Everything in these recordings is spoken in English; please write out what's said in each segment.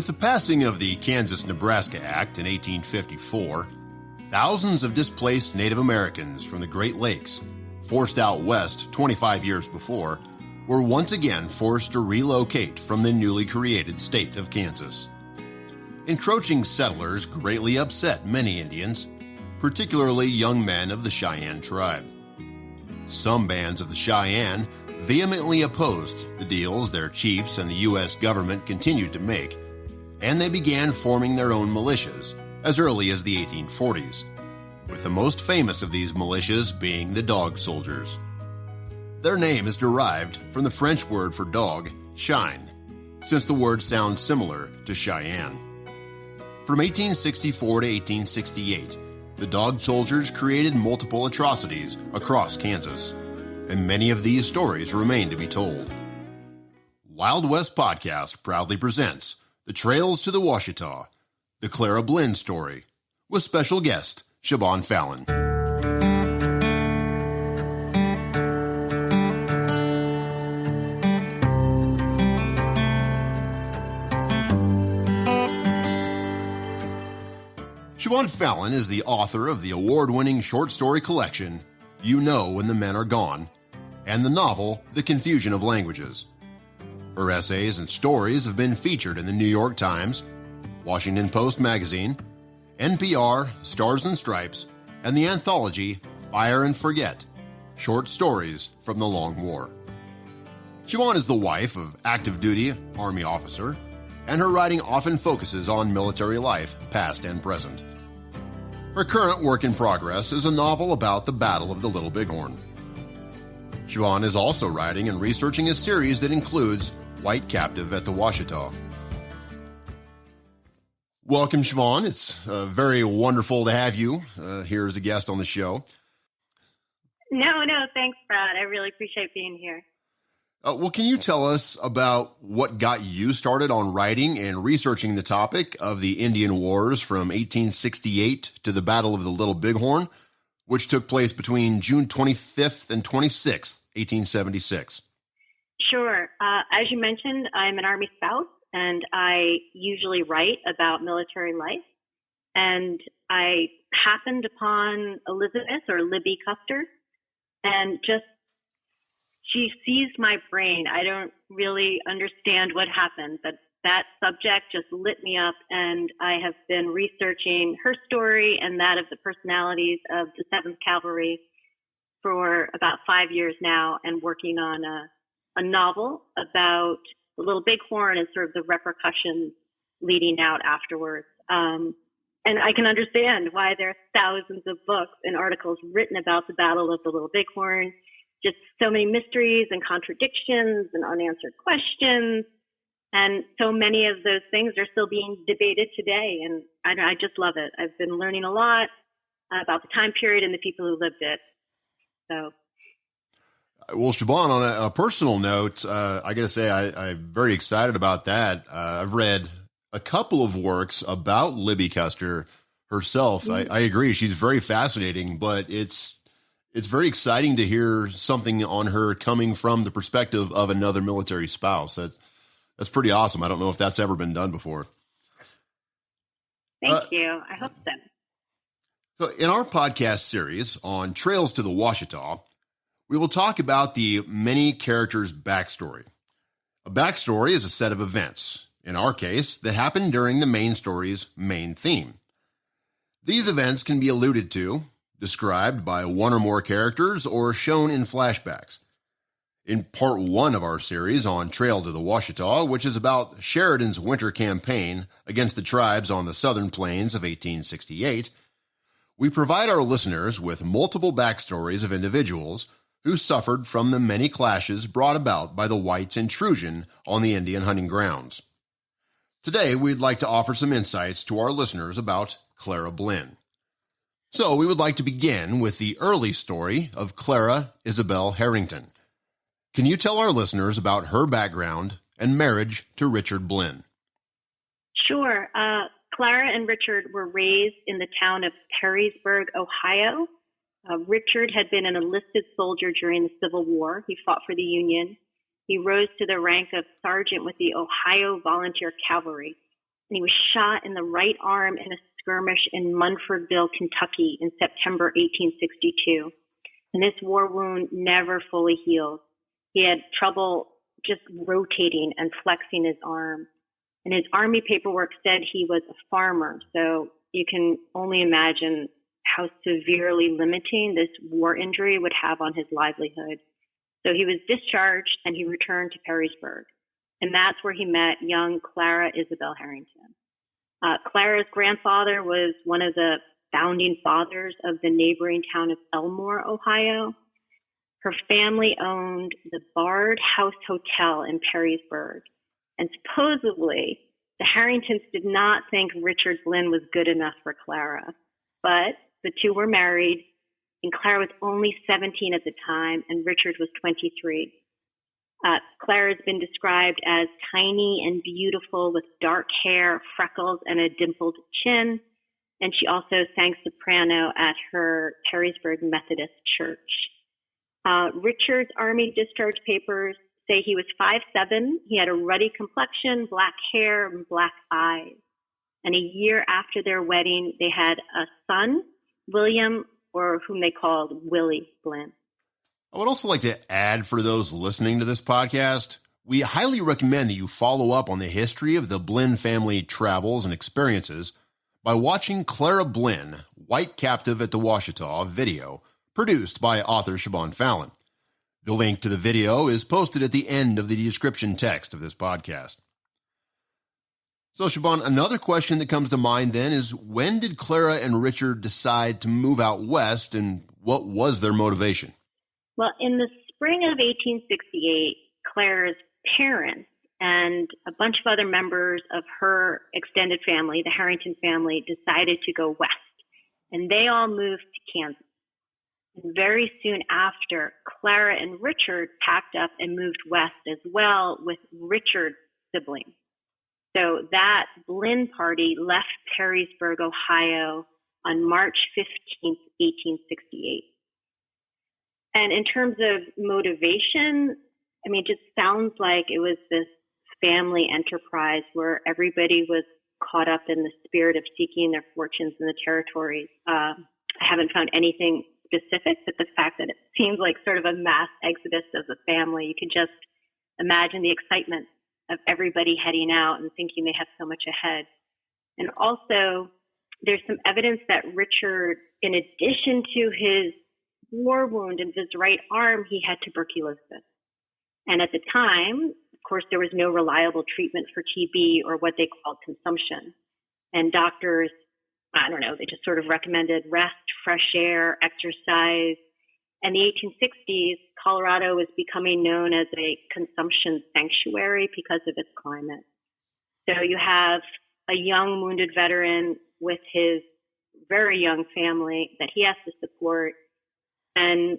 the passing of the Kansas-Nebraska Act in 1854, thousands of displaced Native Americans from the Great Lakes, forced out west 25 years before, were once again forced to relocate from the newly created state of Kansas. Encroaching settlers greatly upset many Indians, particularly young men of the Cheyenne tribe. Some bands of the Cheyenne vehemently opposed the deals their chiefs and the U.S. government continued to make, and they began forming their own militias as early as the 1840s, with the most famous of these militias being the Dog Soldiers. Their name is derived from the French word for dog, chien, since the word sounds similar to Cheyenne. From 1864 to 1868, the Dog Soldiers created multiple atrocities across Kansas, and many of these stories remain to be told. Wild West Podcast proudly presents The Trails to the Washita, the Clara Blinn story, with special guest Siobhan Fallon. Siobhan Fallon is the author of the award-winning short story collection, You Know When the Men Are Gone, and the novel, The Confusion of Languages. Her essays and stories have been featured in the New York Times, Washington Post Magazine, NPR, Stars and Stripes, and the anthology Fire and Forget, Short Stories from the Long War. Siobhan is the wife of active duty Army officer, and her writing often focuses on military life, past and present. Her current work in progress is a novel about the Battle of the Little Bighorn. Siobhan is also writing and researching a series that includes White Captive at the Washita. Welcome, Siobhan. It's very wonderful to have you here as a guest on the show. No, thanks, Brad. I really appreciate being here. Well, can you tell us about what got you started on writing and researching the topic of the Indian Wars from 1868 to the Battle of the Little Bighorn, which took place between June 25th and 26th, 1876? Sure. As you mentioned, I'm an Army spouse, and I usually write about military life. And I happened upon Elizabeth, or Libby Custer, and just she seized my brain. I don't really understand what happened, but that subject just lit me up, and I have been researching her story and that of the personalities of the 7th Cavalry for about 5 years now, and working on a novel about the Little Bighorn and sort of the repercussions leading out afterwards. And I can understand why there are thousands of books and articles written about the Battle of the Little Bighorn. Just so many mysteries and contradictions and unanswered questions. And so many of those things are still being debated today. And I just love it. I've been learning a lot about the time period and the people who lived it. So. Well, Siobhan, on a personal note, I got to say I'm very excited about that. I've read a couple of works about Libby Custer herself. Mm-hmm. I agree. She's very fascinating, but it's very exciting to hear something on her coming from the perspective of another military spouse. That's pretty awesome. I don't know if that's ever been done before. Thank you. I hope so. So in our podcast series on Trails to the Washita, we will talk about the many characters' backstory. A backstory is a set of events, in our case, that happen during the main story's main theme. These events can be alluded to, described by one or more characters, or shown in flashbacks. In part 1 of our series on Trail to the Washita, which is about Sheridan's winter campaign against the tribes on the southern plains of 1868, we provide our listeners with multiple backstories of individuals who suffered from the many clashes brought about by the whites' intrusion on the Indian hunting grounds. Today, we'd like to offer some insights to our listeners about Clara Blinn. So we would like to begin with the early story of Clara Isabel Harrington. Can you tell our listeners about her background and marriage to Richard Blinn? Sure. Clara and Richard were raised in the town of Perrysburg, Ohio. Richard had been an enlisted soldier during the Civil War. He fought for the Union. He rose to the rank of sergeant with the Ohio Volunteer Cavalry. and he was shot in the right arm in a skirmish in Munfordville, Kentucky in September 1862. And this war wound never fully healed. He had trouble just rotating and flexing his arm. And his Army paperwork said he was a farmer, so you can only imagine how severely limiting this war injury would have on his livelihood. So he was discharged and he returned to Perrysburg. And that's where he met young Clara Isabel Harrington. Clara's grandfather was one of the founding fathers of the neighboring town of Elmore, Ohio. Her family owned the Bard House Hotel in Perrysburg. And supposedly, the Harringtons did not think Richard Blinn was good enough for Clara. But the two were married, and Clara was only 17 at the time, and Richard was 23. Clara has been described as tiny and beautiful with dark hair, freckles, and a dimpled chin. And she also sang soprano at her Perrysburg Methodist church. Richard's Army discharge papers say he was 5'7". He had a ruddy complexion, black hair, and black eyes. And a year after their wedding, they had a son, William, or whom they called Willie Blinn. I would also like to add for those listening to this podcast, we highly recommend that you follow up on the history of the Blinn family travels and experiences by watching Clara Blinn, White Captive at the Washita video, produced by author Siobhan Fallon. The link to the video is posted at the end of the description text of this podcast. So, Siobhan, another question that comes to mind then is, when did Clara and Richard decide to move out west, and what was their motivation? Well, in the spring of 1868, Clara's parents and a bunch of other members of her extended family, the Harrington family, decided to go west, and they all moved to Kansas. And very soon after, Clara and Richard packed up and moved west as well with Richard's siblings. So that Blinn party left Perrysburg, Ohio on March 15th, 1868. And in terms of motivation, I mean, it just sounds like it was this family enterprise where everybody was caught up in the spirit of seeking their fortunes in the territories. I haven't found anything specific, but the fact that it seems like sort of a mass exodus of the family, you can just imagine the excitement of everybody heading out and thinking they have so much ahead. And also, there's some evidence that Richard, in addition to his war wound in his right arm, he had tuberculosis. And at the time, of course, there was no reliable treatment for TB or what they called consumption. And doctors, I don't know, they just sort of recommended rest, fresh air, exercise. In the 1860s, Colorado was becoming known as a consumption sanctuary because of its climate. So you have a young wounded veteran with his very young family that he has to support. And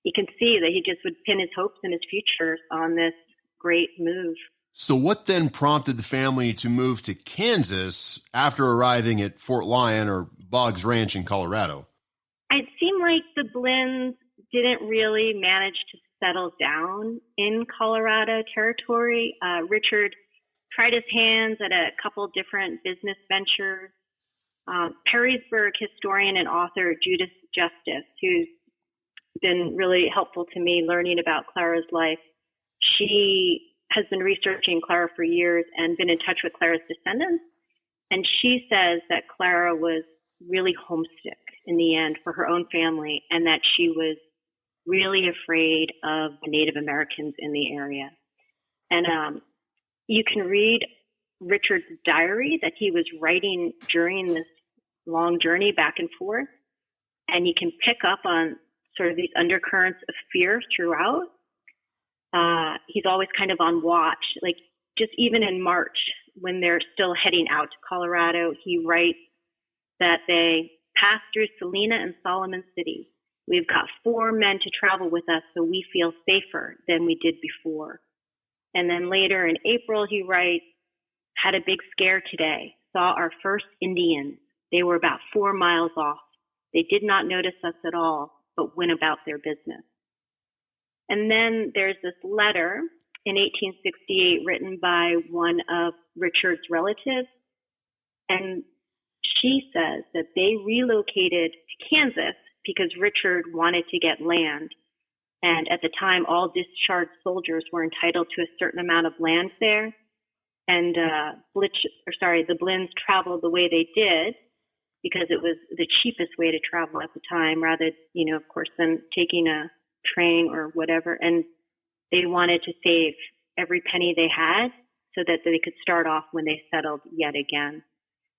you can see that he just would pin his hopes and his future on this great move. So what then prompted the family to move to Kansas after arriving at Fort Lyon or Boggs Ranch in Colorado? It seemed like the Blinns didn't really manage to settle down in Colorado territory. Richard tried his hands at a couple different business ventures. Perrysburg historian and author Judith Justice, who's been really helpful to me learning about Clara's life, she has been researching Clara for years and been in touch with Clara's descendants. And she says that Clara was really homesick in the end for her own family, and that she was really afraid of the Native Americans in the area. And you can read Richard's diary that he was writing during this long journey back and forth, and you can pick up on sort of these undercurrents of fear throughout. He's always kind of on watch, like just even in March when they're still heading out to Colorado, he writes that they passed through Salina and Solomon City. We've got 4 men to travel with us, so we feel safer than we did before. And then later in April, he writes, had a big scare today, saw our first Indians. They were about 4 miles off. They did not notice us at all, but went about their business. And then there's this letter in 1868 written by one of Richard's relatives. And she says that they relocated to Kansas because Richard wanted to get land. And at the time, all discharged soldiers were entitled to a certain amount of land there. And the Blinns traveled the way they did because it was the cheapest way to travel at the time, rather, of course, than taking a train or whatever. And they wanted to save every penny they had so that they could start off when they settled yet again.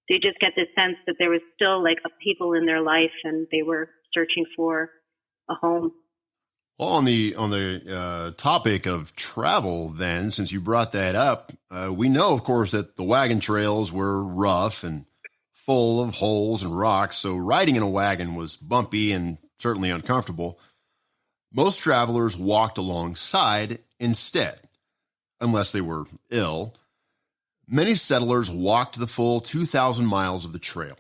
So you just get this sense that there was still like upheaval in their life and they were searching for a home. Well, on the topic of travel, then, since you brought that up, we know, of course, that the wagon trails were rough and full of holes and rocks, so riding in a wagon was bumpy and certainly uncomfortable. Most travelers walked alongside instead, unless they were ill. Many settlers walked the full 2,000 miles of the trail.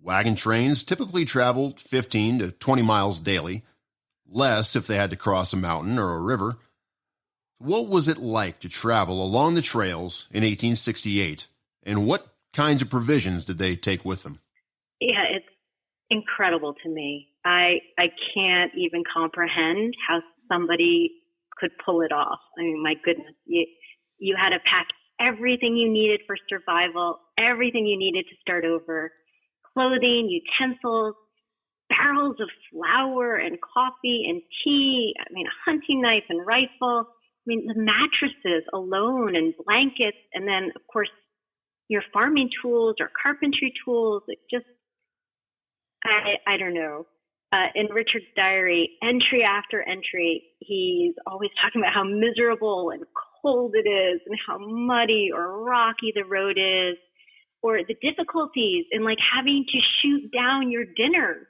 Wagon trains typically traveled 15 to 20 miles daily, less if they had to cross a mountain or a river. What was it like to travel along the trails in 1868, and what kinds of provisions did they take with them? Yeah, it's incredible to me. I can't even comprehend how somebody could pull it off. I mean, my goodness, you had to pack everything you needed for survival, everything you needed to start over, clothing, utensils, barrels of flour and coffee and tea, a hunting knife and rifle. The mattresses alone and blankets, and then, of course, your farming tools or carpentry tools. I don't know. In Richard's diary, entry after entry, he's always talking about how miserable and cold it is and how muddy or rocky the road is, or the difficulties in having to shoot down your dinner,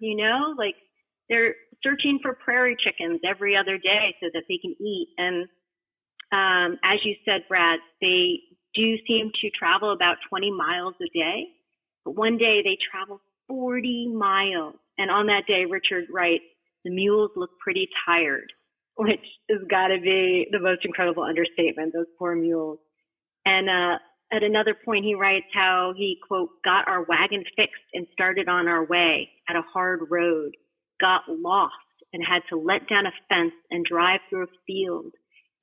they're searching for prairie chickens every other day so that they can eat. And as you said, Brad, they do seem to travel about 20 miles a day, but one day they travel 40 miles. And on that day, Richard writes, the mules look pretty tired, which has got to be the most incredible understatement, those poor mules. And at another point, he writes how he, quote, got our wagon fixed and started on our way at a hard road, got lost and had to let down a fence and drive through a field,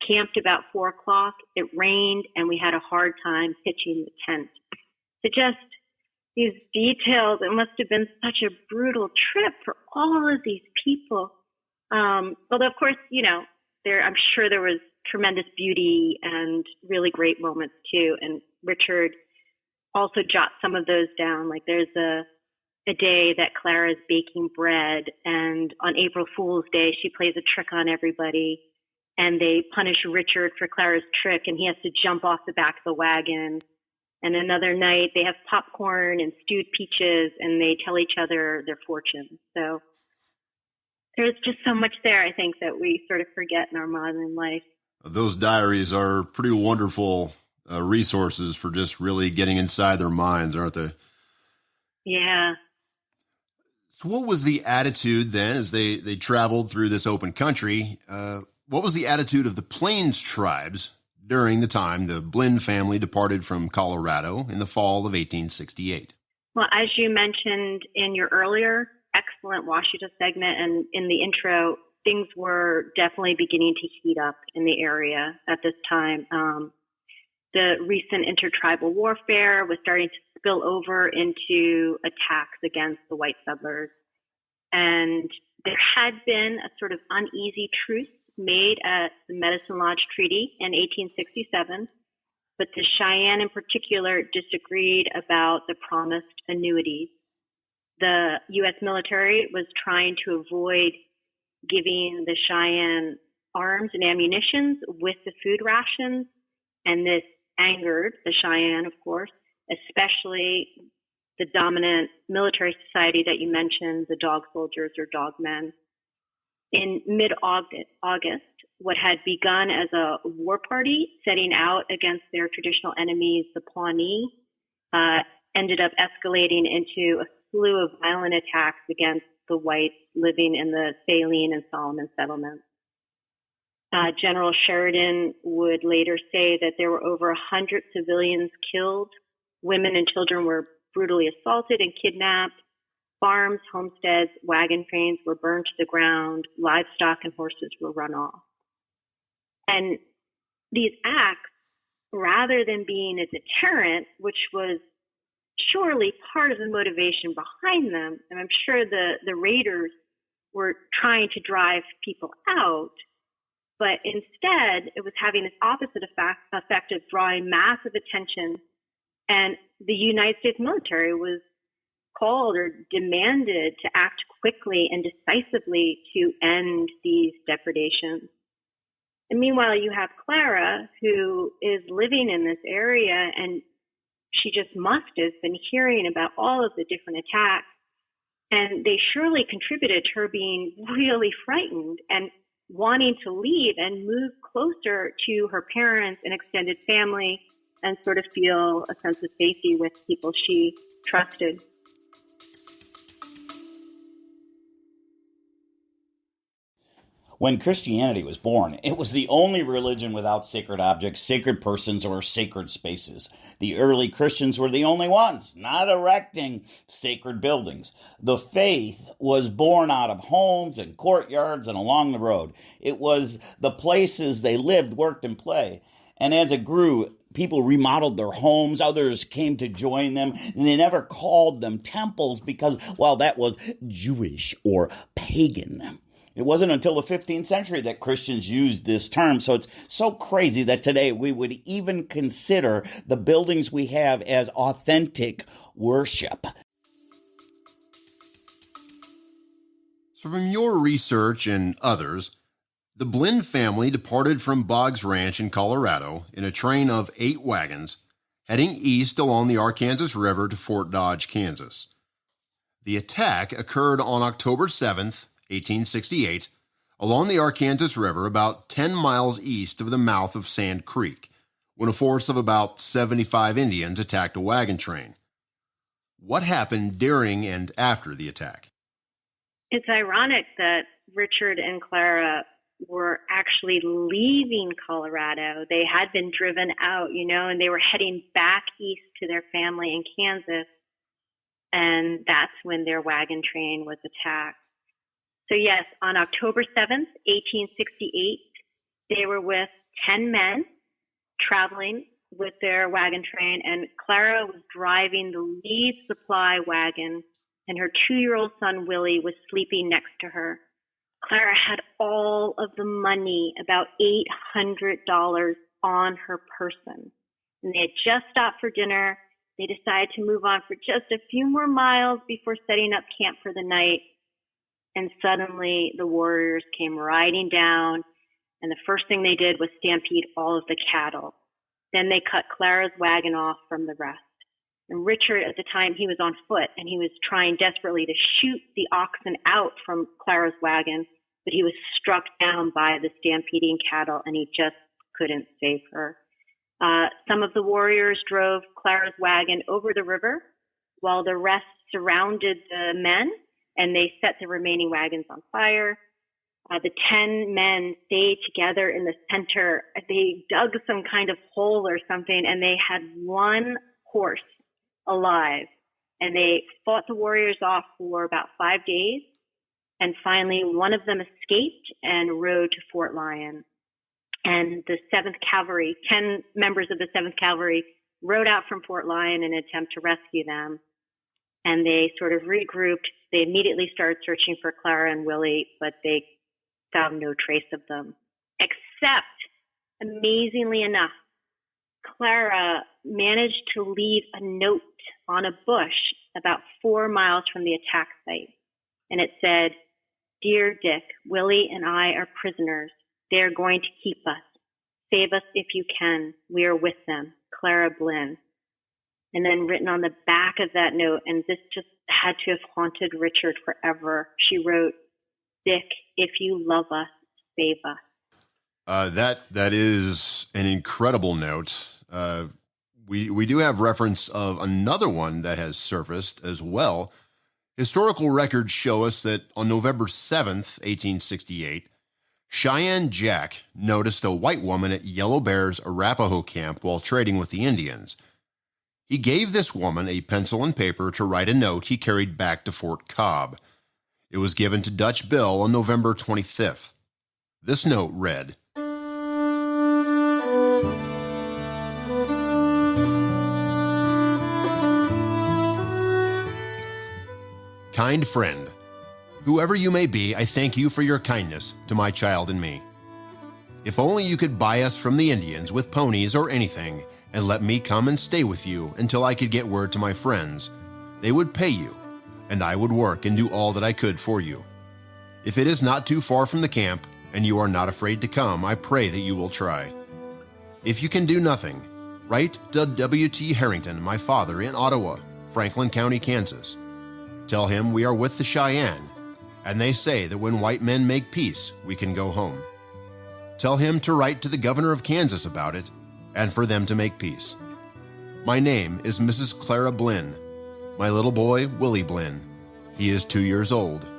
camped about 4 o'clock. It rained and we had a hard time pitching the tent. So just these details, it must have been such a brutal trip for all of these people. Although, of course, I'm sure there was tremendous beauty and really great moments too. And Richard also jots some of those down. Like there's a day that Clara is baking bread, and on April Fool's Day, she plays a trick on everybody, and they punish Richard for Clara's trick, and he has to jump off the back of the wagon. And another night, they have popcorn and stewed peaches, and they tell each other their fortunes. So there's just so much there, I think, that we sort of forget in our modern life. Those diaries are pretty wonderful resources for just really getting inside their minds, aren't they? Yeah. So what was the attitude then as they traveled through this open country? What was the attitude of the Plains tribes during the time the Blinn family departed from Colorado in the fall of 1868? Well, as you mentioned in your earlier excellent Washita segment and in the intro, things were definitely beginning to heat up in the area at this time. The recent intertribal warfare was starting to spill over into attacks against the white settlers. And there had been a sort of uneasy truce made at the Medicine Lodge Treaty in 1867, but the Cheyenne in particular disagreed about the promised annuities. The U.S. military was trying to avoid giving the Cheyenne arms and ammunition with the food rations, and this angered the Cheyenne, of course, especially the dominant military society that you mentioned, the dog soldiers or dog men. In mid-August, what had begun as a war party setting out against their traditional enemies, the Pawnee, ended up escalating into a slew of violent attacks against the whites living in the Saline and Solomon settlements. General Sheridan would later say that there were over 100 civilians killed. Women and children were brutally assaulted and kidnapped. Farms, homesteads, wagon trains were burned to the ground. Livestock and horses were run off. And these acts, rather than being a deterrent, which was surely part of the motivation behind them, and I'm sure the raiders were trying to drive people out, but instead it was having this opposite effect of drawing massive attention. And the United States military was called or demanded to act quickly and decisively to end these depredations. And meanwhile, you have Clara, who is living in this area, and she just must have been hearing about all of the different attacks. And they surely contributed to her being really frightened and wanting to leave and move closer to her parents and extended family and sort of feel a sense of safety with people she trusted. When Christianity was born, it was the only religion without sacred objects, sacred persons, or sacred spaces. The early Christians were the only ones not erecting sacred buildings. The faith was born out of homes and courtyards and along the road. It was the places they lived, worked, and played. And as it grew, people remodeled their homes, others came to join them, and they never called them temples because, well, that was Jewish or pagan. It wasn't until the 15th century that Christians used this term, so it's so crazy that today we would even consider the buildings we have as authentic worship. So from your research and others, the Blinn family departed from Boggs Ranch in Colorado in a train of 8 wagons, heading east along the Arkansas River to Fort Dodge, Kansas. The attack occurred on October 7th, 1868, along the Arkansas River about 10 miles east of the mouth of Sand Creek, when a force of about 75 Indians attacked a wagon train. What happened during and after the attack? It's ironic that Richard and Clara were actually leaving Colorado. They had been driven out, and they were heading back east to their family in Kansas. And that's when their wagon train was attacked. So yes, on October 7th, 1868, they were with 10 men traveling with their wagon train, and Clara was driving the lead supply wagon, and her 2-year-old son, Willie, was sleeping next to her. Clara had all of the money, about $800 on her person, and they had just stopped for dinner. They decided to move on for just a few more miles before setting up camp for the night. And suddenly the warriors came riding down, and the first thing they did was stampede all of the cattle. Then they cut Clara's wagon off from the rest. And Richard, at the time, he was on foot, and he was trying desperately to shoot the oxen out from Clara's wagon, but he was struck down by the stampeding cattle, and he just couldn't save her. Some of the warriors drove Clara's wagon over the river, while the rest surrounded the men, and they set the remaining wagons on fire. The 10 men stayed together in the center. They dug some kind of hole or something, and they had one horse alive. And they fought the warriors off for about 5 days. And finally, one of them escaped and rode to Fort Lyon. And the 7th Cavalry, 10 members of the 7th Cavalry, rode out from Fort Lyon in an attempt to rescue them. And they sort of regrouped. They immediately started searching for Clara and Willie, but they found no trace of them. Except, amazingly enough, Clara managed to leave a note on a bush about 4 miles from the attack site. And it said, "Dear Dick, Willie and I are prisoners. They are going to keep us. Save us if you can. We are with them. Clara Blinn." And then written on the back of that note, and this just had to have haunted Richard forever, she wrote, "Dick, if you love us, save us." That is an incredible note. We do have reference of another one that has surfaced as well. Historical records show us that on November 7th, 1868, Cheyenne Jack noticed a white woman at Yellow Bear's Arapaho camp while trading with the Indians. He gave this woman a pencil and paper to write a note he carried back to Fort Cobb. It was given to Dutch Bill on November 25th. This note read, "Kind friend, whoever you may be, I thank you for your kindness to my child and me. If only you could buy us from the Indians with ponies or anything, and let me come and stay with you until I could get word to my friends. They would pay you, and I would work and do all that I could for you. If it is not too far from the camp, and you are not afraid to come, I pray that you will try. If you can do nothing, write to W.T. Harrington, my father, in Ottawa, Franklin County, Kansas. Tell him we are with the Cheyenne, and they say that when white men make peace, we can go home. Tell him to write to the governor of Kansas about it, and for them to make peace. My name is Mrs. Clara Blinn. My little boy, Willie Blinn. He is 2 years old.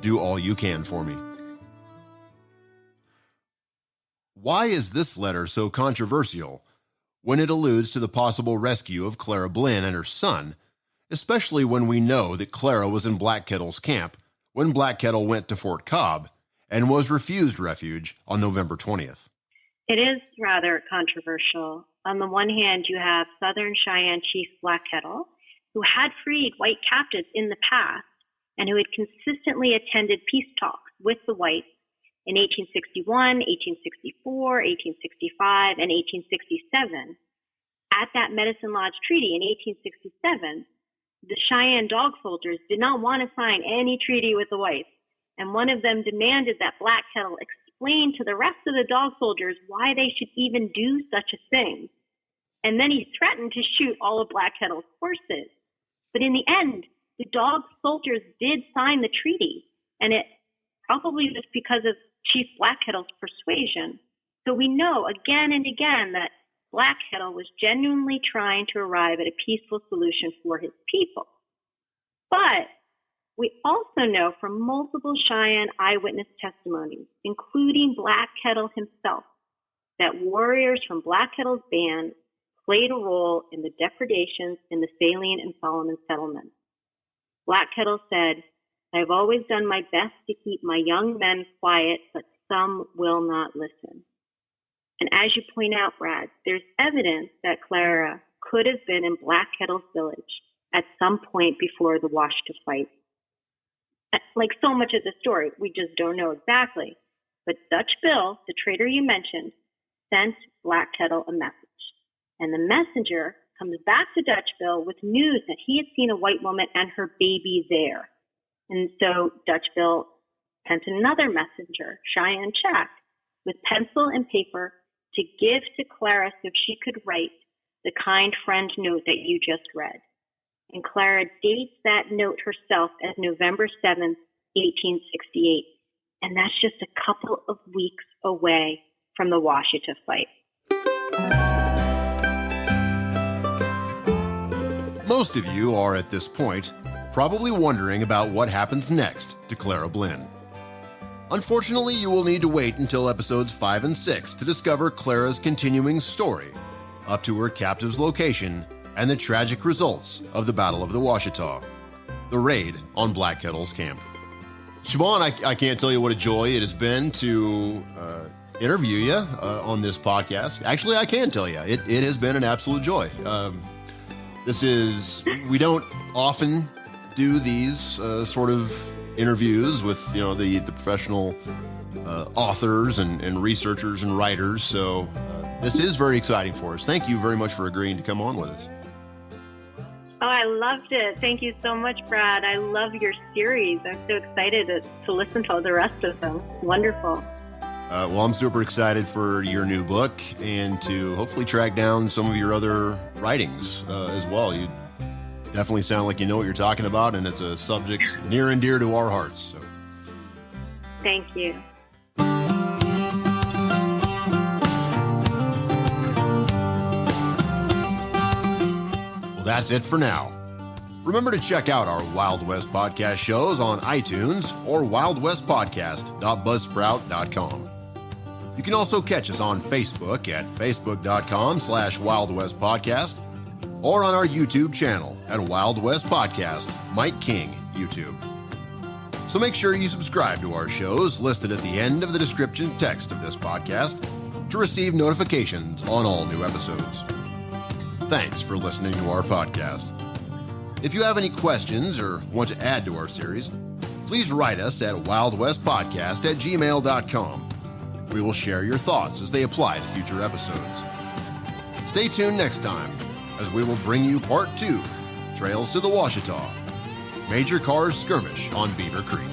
Do all you can for me." Why is this letter so controversial when it alludes to the possible rescue of Clara Blinn and her son, especially when we know that Clara was in Black Kettle's camp when Black Kettle went to Fort Cobb and was refused refuge on November 20th? It is rather controversial. On the one hand, you have Southern Cheyenne Chief Black Kettle, who had freed white captives in the past and who had consistently attended peace talks with the whites in 1861, 1864, 1865, and 1867. At that Medicine Lodge Treaty in 1867, the Cheyenne dog soldiers did not want to sign any treaty with the whites, and one of them demanded that Black Kettle explain to the rest of the dog soldiers why they should even do such a thing. And then he threatened to shoot all of Black Kettle's horses. But in the end, the dog soldiers did sign the treaty, and it probably was because of Chief Black Kettle's persuasion. So we know again and again that Black Kettle was genuinely trying to arrive at a peaceful solution for his people. But we also know from multiple Cheyenne eyewitness testimonies, including Black Kettle himself, that warriors from Black Kettle's band played a role in the depredations in the Saline and Solomon settlements. Black Kettle said, "I've always done my best to keep my young men quiet, but some will not listen." And as you point out, Brad, there's evidence that Clara could have been in Black Kettle's village at some point before the Washita fight. Like so much of the story, we just don't know exactly. But Dutch Bill, the trader you mentioned, sent Black Kettle a message. And the messenger comes back to Dutch Bill with news that he had seen a white woman and her baby there. And so Dutch Bill sent another messenger, Cheyenne Jack, with pencil and paper to give to Clara so she could write the kind friend note that you just read. And Clara dates that note herself as November 7th, 1868. And that's just a couple of weeks away from the Washita fight. Most of you are at this point probably wondering about what happens next to Clara Blinn. Unfortunately, you will need to wait until episodes 5 and 6 to discover Clara's continuing story up to her captive's location and the tragic results of the Battle of the Washita, the raid on Black Kettle's camp. Siobhan, I can't tell you what a joy it has been to interview you on this podcast. Actually, I can tell you, it has been an absolute joy. We don't often do these sort of interviews with, the professional authors and researchers and writers. So this is very exciting for us. Thank you very much for agreeing to come on with us. Oh, I loved it. Thank you so much, Brad. I love your series. I'm so excited to listen to the rest of them. Wonderful. Well, I'm super excited for your new book and to hopefully track down some of your other writings as well. You definitely sound like you know what you're talking about, and it's a subject near and dear to our hearts. So. Thank you. Well, that's it for now. Remember to check out our Wild West Podcast shows on iTunes or wildwestpodcast.buzzsprout.com. You can also catch us on Facebook at facebook.com/Wild West Podcast or on our YouTube channel at Wild West Podcast, Mike King YouTube. So make sure you subscribe to our shows listed at the end of the description text of this podcast to receive notifications on all new episodes. Thanks for listening to our podcast. If you have any questions or want to add to our series, please write us at wildwestpodcast@gmail.com. We will share your thoughts as they apply to future episodes. Stay tuned next time as we will bring you Part 2, Trails to the Washita, Major Cars Skirmish on Beaver Creek.